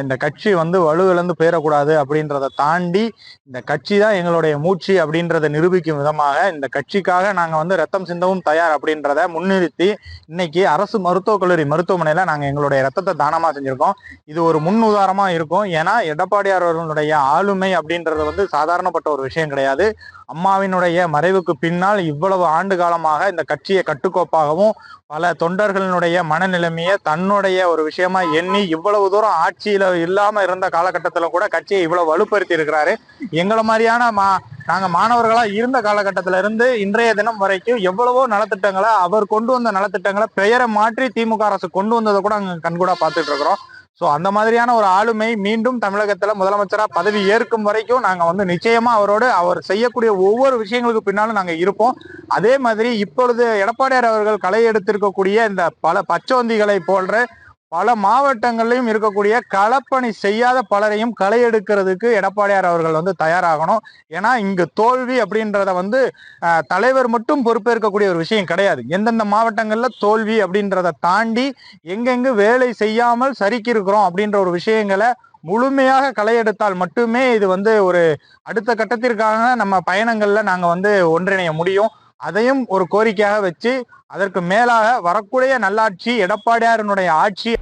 இந்த கட்சி வந்து வலுவிழந்து போயிடக்கூடாது அப்படின்றத தாண்டி இந்த கட்சி தான் எங்களுடைய மூச்சு அப்படின்றத நிரூபிக்கும் விதமாக இந்த கட்சிக்காக நாங்கள் வந்து ரத்தம் சிந்தவும் தயார் அப்படின்றத முன்னிறுத்தி இன்னைக்கு அரசு மருத்துவக் கல்லூரி மருத்துவமனையில நாங்கள் எங்களுடைய ரத்தத்தை தானமாக செஞ்சிருக்கோம். இது ஒரு முன் உதாரணமா இருக்கும். ஏன்னா எடப்பாடியார் அவர்களுடைய ஆளுமை அப்படின்றது வந்து சாதாரணப்பட்ட ஒரு விஷயம் கிடையாது. அம்மாவினுடைய மறைவுக்கு பின்னால் இவ்வளவு ஆண்டு காலமாக இந்த கட்சியை கட்டுக்கோப்பாகவும் பல தொண்டர்களினுடைய மனநிலைமையை தன்னுடைய ஒரு விஷயமா எண்ணி இவ்வளவு தூரம் ஆட்சியில இல்லாம இருந்த காலகட்டத்துல கூட கட்சியை இவ்வளவு வலுப்படுத்தி இருக்கிறாரு. எங்களை மாதிரியான நாங்க மாணவர்களா இருந்த காலகட்டத்தில இருந்து இன்றைய தினம் வரைக்கும் எவ்வளவோ நலத்திட்டங்களை அவர் கொண்டு வந்த நலத்திட்டங்களை பெயரை மாற்றி திமுக அரசு கொண்டு வந்ததை கூட அங்க கண்கூடா பார்த்துட்டு இருக்கிறோம். ஸோ அந்த மாதிரியான ஒரு ஆளுமை மீண்டும் தமிழகத்துல முதலமைச்சரா பதவி ஏற்கும் வரைக்கும் நாங்க வந்து நிச்சயமா அவரோடு அவர் செய்யக்கூடிய ஒவ்வொரு விஷயங்களுக்கு பின்னாலும் நாங்க இருப்போம். அதே மாதிரி இப்பொழுது எடப்பாடியார் அவர்கள் களை எடுத்திருக்கக்கூடிய இந்த பல பச்சோந்திகளை போன்ற பல மாவட்டங்கள்லையும் இருக்கக்கூடிய களப்பணி செய்யாத பலரையும் களை எடுக்கிறதுக்கு எடப்பாடியார் அவர்கள் வந்து தயாராகணும். ஏன்னா இங்கு தோல்வி அப்படின்றத வந்து தலைவர் மட்டும் பொறுப்பேற்கக்கூடிய ஒரு விஷயம் கிடையாது. எந்தெந்த மாவட்டங்கள்ல தோல்வி அப்படின்றத தாண்டி எங்கெங்கு வேலை செய்யாமல் சரிக்கி இருக்கிறோம் அப்படின்ற ஒரு விஷயங்களை முழுமையாக களை எடுத்தால் மட்டுமே இது வந்து ஒரு அடுத்த கட்டத்திற்காக நம்ம பயணங்கள்ல நாங்க வந்து ஒன்றிணைய முடியும். அதையும் ஒரு கோரிக்கையாக வச்சு அதற்கு மேலாக வரக்கூடிய நல்லாட்சி எடப்பாடியாரினுடைய ஆட்சி